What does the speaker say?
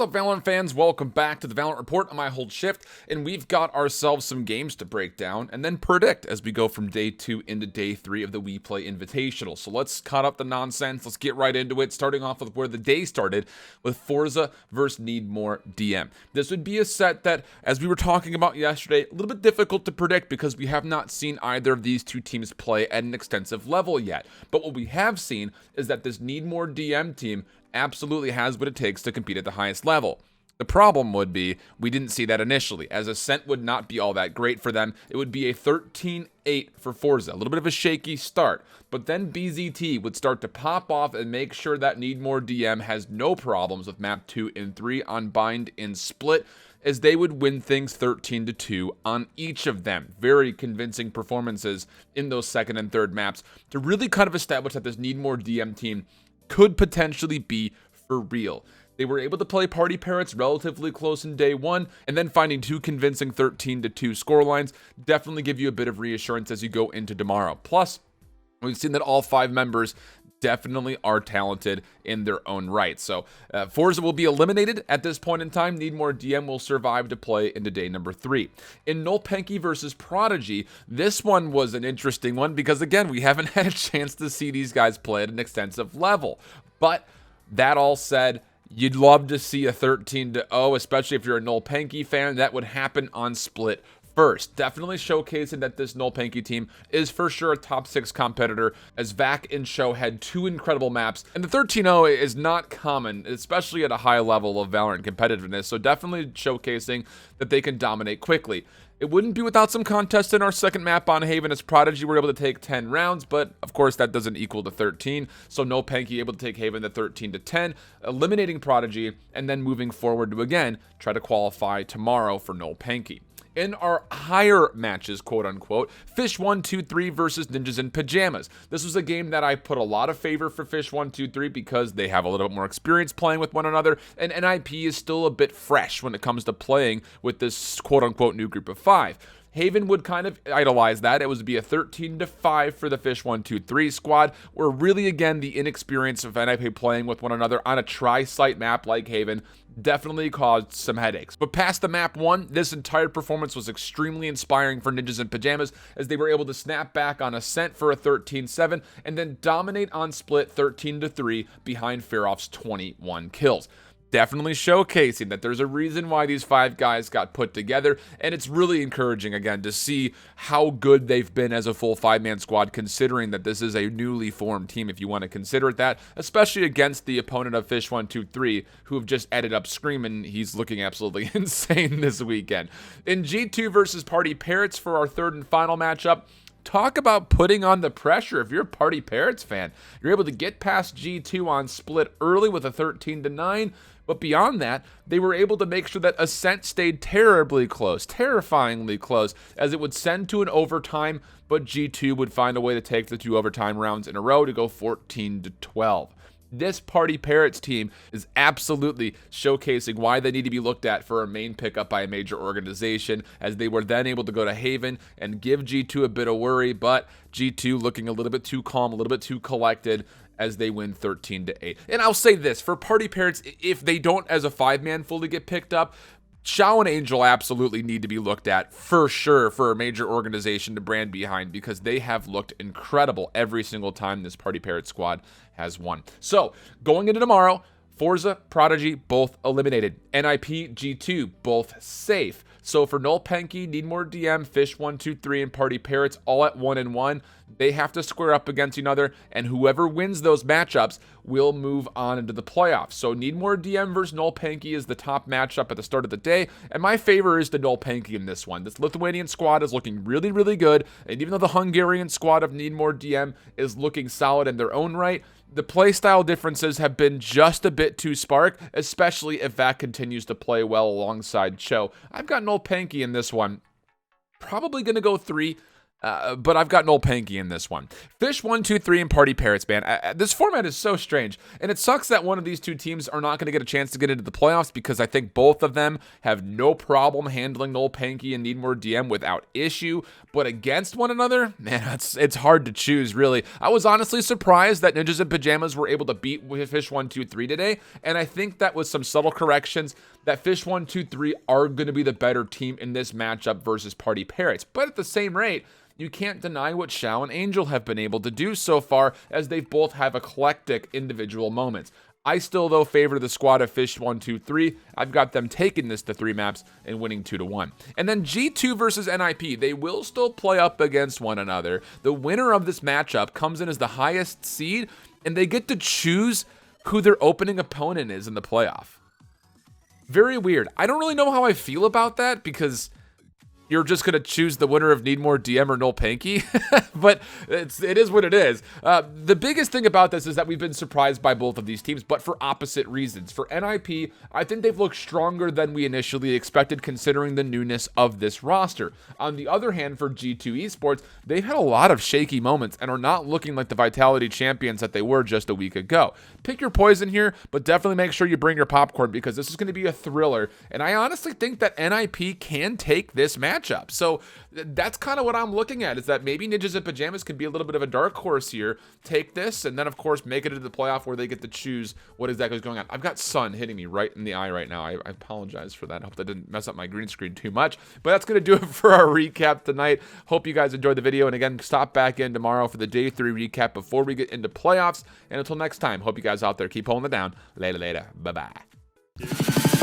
up, Valorant fans? Welcome back to the Valorant Report on IHOLDSHIFT, and we've got ourselves some games to break down and then predict as we go from day 2 into day 3 of the WePlay Invitational. So let's cut up the nonsense. Let's get right into it, starting off with where the day started with Forza versus Need More DM. This would be a set that, as we were talking about yesterday, a little bit difficult to predict because we have not seen either of these two teams play at an extensive level yet. But what we have seen is that this Need More DM team absolutely has what it takes to compete at the highest level. The problem would be we didn't see that initially, as Ascent would not be all that great for them. It would be a 13-8 for Forza, a little bit of a shaky start, but then BZT would start to pop off and make sure that Need More DM has no problems with map 2 and 3 on Bind and Split, as they would win things 13-2 on each of them. Very convincing performances in those second and third maps to really kind of establish that this Need More DM team could potentially be for real. They were able to play Party Parrots relatively close in day 1, and then finding two convincing 13-2 scorelines definitely give you a bit of reassurance as you go into tomorrow. Plus, we've seen that all 5 members definitely are talented in their own right. So Forza will be eliminated at this point in time. Need More DM will survive to play into day number 3. In Nolpenki versus Prodigy, this one was an interesting one because, again, we haven't had a chance to see these guys play at an extensive level. But that all said, you'd love to see a 13-0, especially if you're a Nolpenki fan. That would happen on Split first. Definitely showcasing that this Nolpenki team is for sure a top 6 competitor, as Vac and Show had 2 incredible maps, and the 13-0 is not common, especially at a high level of Valorant competitiveness, so definitely showcasing that they can dominate quickly. It wouldn't be without some contest in our second map on Haven, as Prodigy were able to take 10 rounds, but of course that doesn't equal to 13, so Nolpenki able to take Haven to 13-10, eliminating Prodigy, and then moving forward to again try to qualify tomorrow for Nolpenki. In our higher matches, quote unquote, Fish 1-2-3 versus Ninjas in Pyjamas. This was a game that I put a lot of favor for Fish 1-2-3 because they have a little bit more experience playing with one another, and NIP is still a bit fresh when it comes to playing with this quote unquote new group of 5. Haven would kind of idolize that. It would be a 13-5 for the Fish 1-2-3 squad, where really, again, the inexperience of NIP playing with one another on a tri-site map like Haven definitely caused some headaches. But past the map 1, this entire performance was extremely inspiring for Ninjas in Pyjamas, as they were able to snap back on Ascent for a 13-7 and then dominate on Split 13-3 behind Feroff's 21 kills. Definitely showcasing that there's a reason why these 5 guys got put together, and it's really encouraging, again, to see how good they've been as a full 5-man squad, considering that this is a newly formed team, if you want to consider it that, especially against the opponent of Fish 1-2-3, who have just ended up screaming. He's looking absolutely insane this weekend. In G2 versus Party Parrots for our third and final matchup, talk about putting on the pressure. If you're a Party Parrots fan, you're able to get past G2 on Split early with a 13-9, but beyond that, they were able to make sure that Ascent stayed terribly close, terrifyingly close, as it would send to an overtime, but G2 would find a way to take the 2 overtime rounds in a row to go 14-12. This Party Parrots team is absolutely showcasing why they need to be looked at for a main pickup by a major organization, as they were then able to go to Haven and give G2 a bit of worry, but G2 looking a little bit too calm, a little bit too collected, as they win 13-8. And I'll say this, for Party Parrots, if they don't as a 5-man fully get picked up, Shao and Angel absolutely need to be looked at for sure for a major organization to brand behind, because they have looked incredible every single time this Party Parrot squad has won. So, going into tomorrow, Forza, Prodigy, both eliminated. NIP, G2, both safe. So for Nolpenki, Need More DM, Fish 1-2-3, and Party Parrots all at 1-1. They have to square up against each other, and whoever wins those matchups will move on into the playoffs. So Need More DM versus Nolpenki is the top matchup at the start of the day, and my favor is the Nolpenki in this one. This Lithuanian squad is looking really, really good, and even though the Hungarian squad of Need More DM is looking solid in their own right, the playstyle differences have been just a bit too spark, especially if that continues to play well alongside Cho. I've got Nolpenki in this one. Probably going to go 3. but I've got Noel Panky in this one. Fish 1, 2, 3, and Party Parrots, man. This format is so strange, and it sucks that one of these two teams are not going to get a chance to get into the playoffs because I think both of them have no problem handling Noel Panky and Need More DM without issue. But against one another, man, it's hard to choose, really. I was honestly surprised that Ninjas in Pyjamas were able to beat Fish 1, 2, 3 today, and I think that with some subtle corrections, that Fish 1, 2, 3 are going to be the better team in this matchup versus Party Parrots. But at the same rate, you can't deny what Shao and Angel have been able to do so far, as they both have eclectic individual moments. I still, though, favor the squad of Fish 1, 2, 3. I've got them taking this to 3 maps and winning 2-1. And then G2 versus NIP. They will still play up against one another. The winner of this matchup comes in as the highest seed, and they get to choose who their opening opponent is in the playoff. Very weird. I don't really know how I feel about that, because you're just going to choose the winner of Need More DM or Noel Panky, but it is what it is. The biggest thing about this is that we've been surprised by both of these teams, but for opposite reasons. For NIP, I think they've looked stronger than we initially expected, considering the newness of this roster. On the other hand, for G2 Esports, they've had a lot of shaky moments and are not looking like the Vitality champions that they were just a week ago. Pick your poison here, but definitely make sure you bring your popcorn, because this is going to be a thriller, and I honestly think that NIP can take this matchup. So that's kind of what I'm looking at, is that maybe Ninjas in Pyjamas can be a little bit of a dark horse here. Take this, and then, of course, make it into the playoff where they get to choose what exactly is going on. I've got sun hitting me right in the eye right now. I apologize for that. I hope that didn't mess up my green screen too much. But that's going to do it for our recap tonight. Hope you guys enjoyed the video. And again, stop back in tomorrow for the Day 3 recap before we get into playoffs. And until next time, hope you guys out there keep holding it down. Later. Bye-bye.